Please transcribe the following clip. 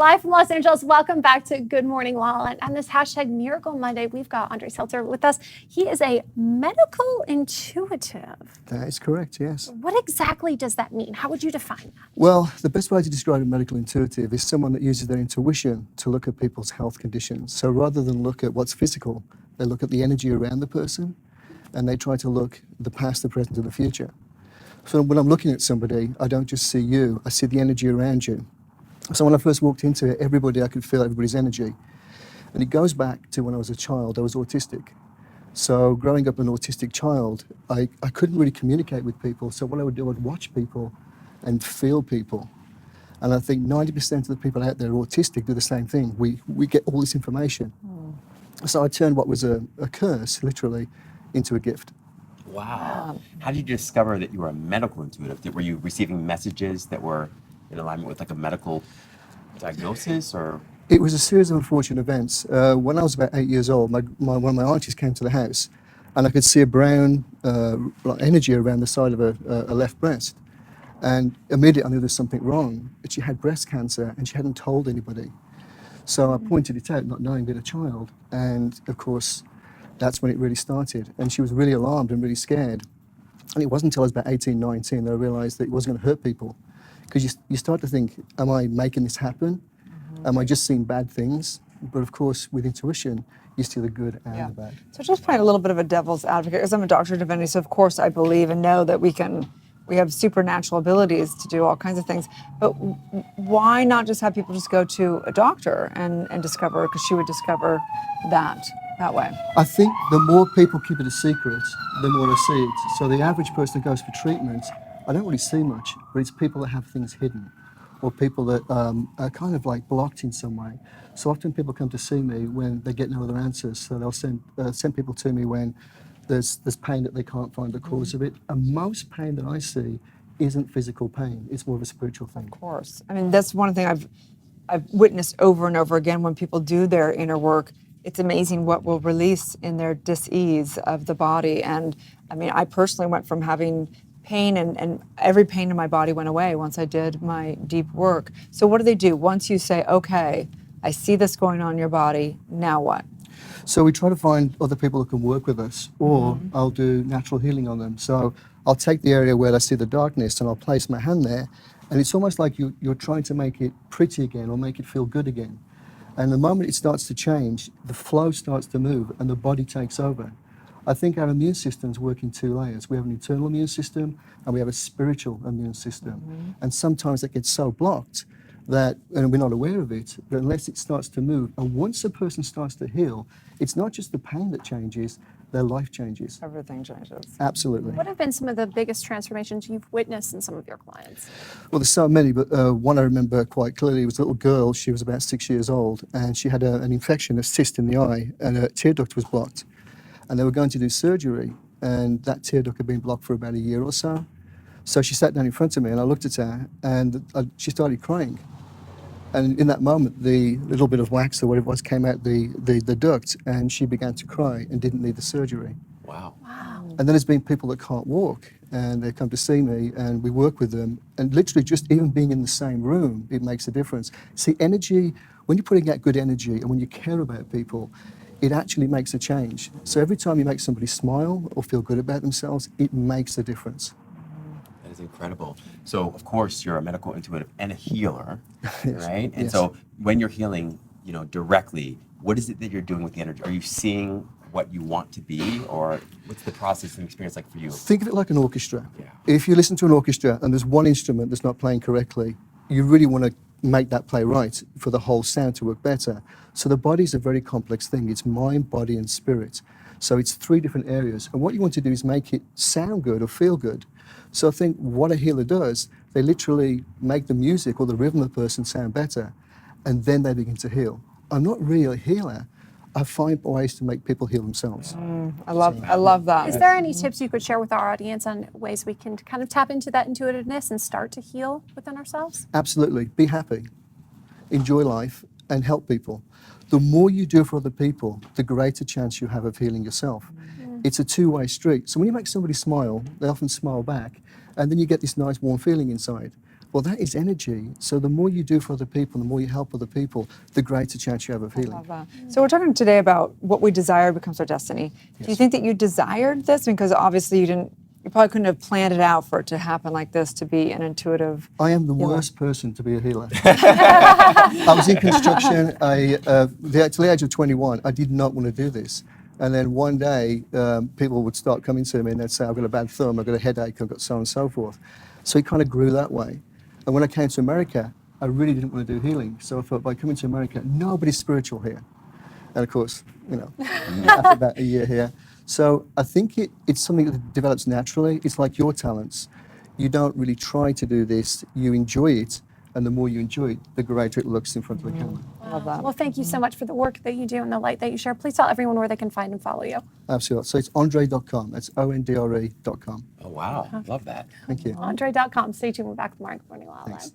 Live from Los Angeles, welcome back to Good Morning LaLa. And on this hashtag Miracle Monday, we've got Ondre Seltzer with us. He is a medical intuitive. That is correct, yes. What exactly does that mean? How would you define that? Well, the best way to describe a medical intuitive is someone that uses their intuition to look at people's health conditions. So rather than look at what's physical, they look at the energy around the person and they try to look at the past, the present, and the future. So when I'm looking at somebody, I don't just see you, I see the energy around you. So when I first walked into it, I could feel everybody's energy. And it goes back to when I was a child, I was autistic. So growing up an autistic child, I couldn't really communicate with people. So what I would do, I'd watch people and feel people. And I think 90% of the people out there autistic do the same thing. We get all this information. So I turned what was a curse, literally, into a gift. Wow. How did you discover that you were a medical intuitive? Were you receiving messages that were in alignment with like a medical diagnosis, or? It was a series of unfortunate events. When I was about 8 years old, one of my aunties came to the house and I could see a brown energy around the side of a left breast. And immediately I knew there was something wrong. But she had breast cancer and she hadn't told anybody. So I pointed it out, not knowing being a child. And of course, that's when it really started. And she was really alarmed and really scared. And it wasn't until I was about 18, 19 that I realized that it wasn't going to hurt people. Because you start to think, am I making this happen? Am I just seeing bad things? But of course, with intuition, you see the good and the bad. So just playing a little bit of a devil's advocate, because I'm a doctor of divinity, so of course I believe and know that we have supernatural abilities to do all kinds of things. But why not just have people just go to a doctor and discover, because she would discover that way? I think the more people keep it a secret, the more they see it. So the average person that goes for treatment, I don't really see much, but it's people that have things hidden or people that are kind of like blocked in some way. So often people come to see me when they get no other answers. So they'll send people to me when there's pain that they can't find the cause of it. And most pain that I see isn't physical pain. It's more of a spiritual thing. Of course. I mean, that's one thing I've witnessed over and over again when people do their inner work. It's amazing what will release in their dis-ease of the body. And I mean, I personally went from having pain and every pain in my body went away once I did my deep work. So what do? Once you say, okay, I see this going on in your body, now what? So we try to find other people who can work with us, or I'll do natural healing on them. So I'll take the area where I see the darkness and I'll place my hand there, and it's almost like you're trying to make it pretty again or make it feel good again. And the moment it starts to change, the flow starts to move and the body takes over. I think our immune systems work in two layers. We have an internal immune system and we have a spiritual immune system. And sometimes it gets so blocked that, and we're not aware of it, that unless it starts to move, and once a person starts to heal, it's not just the pain that changes, their life changes. Everything changes. Absolutely. What have been some of the biggest transformations you've witnessed in some of your clients? Well, there's so many, but one I remember quite clearly was a little girl. She was about 6 years old, and she had an infection, a cyst in the eye, and her tear duct was blocked. And they were going to do surgery, and that tear duct had been blocked for about a year or so. So she sat down in front of me, and I looked at her, and she started crying. And in that moment, the little bit of wax or whatever it was came out the duct, and she began to cry and didn't need the surgery. Wow. And then there's been people that can't walk, and they come to see me, and we work with them. And literally just even being in the same room, it makes a difference. See, energy, when you're putting out good energy and when you care about people, it actually makes a change. So every time you make somebody smile or feel good about themselves, it makes a difference. That is incredible. So, of course, you're a medical intuitive and a healer, Yes. right? And Yes. so when you're healing, directly, what is it that you're doing with the energy? Are you seeing what you want to be, or what's the process and experience like for you? Think of it like an orchestra. Yeah. If you listen to an orchestra and there's one instrument that's not playing correctly, you really want to make that play right for the whole sound to work better. So the body is a very complex thing. It's mind, body, and spirit. So it's three different areas. And what you want to do is make it sound good or feel good. So I think what a healer does, they literally make the music or the rhythm of the person sound better, and then they begin to heal. I'm not really a healer. I find ways to make people heal themselves. I love that. Is there any tips you could share with our audience on ways we can kind of tap into that intuitiveness and start to heal within ourselves? Absolutely. Be happy. Enjoy life and help people. The more you do for other people, the greater chance you have of healing yourself. It's a two-way street. So when you make somebody smile, they often smile back, and then you get this nice warm feeling inside. Well, that is energy. So the more you do for other people, the more you help other people, the greater chance you have of healing. Love that. So we're talking today about what we desire becomes our destiny. Do you think that you desired this? Because obviously you probably couldn't have planned it out for it to happen like this, to be an intuitive. I am the worst person to be a healer. I was in construction. Till the age of 21, I did not want to do this. And then one day, people would start coming to me and they'd say, I've got a bad thumb, I've got a headache, I've got so on and so forth. So it kind of grew that way. And when I came to America, I really didn't want to do healing. So I thought, by coming to America, nobody's spiritual here. And of course, after about a year here. So I think it's something that develops naturally. It's like your talents. You don't really try to do this, you enjoy it. And the more you enjoy it, the greater it looks in front of the camera. Love that. Well, thank you so much for the work that you do and the light that you share. Please tell everyone where they can find and follow you. Absolutely. So it's Ondre.com. That's ONDRE.com. Oh, wow. Love that. Thank you. Ondre.com. Stay tuned. We're back tomorrow. Good morning, LaLa. Thanks.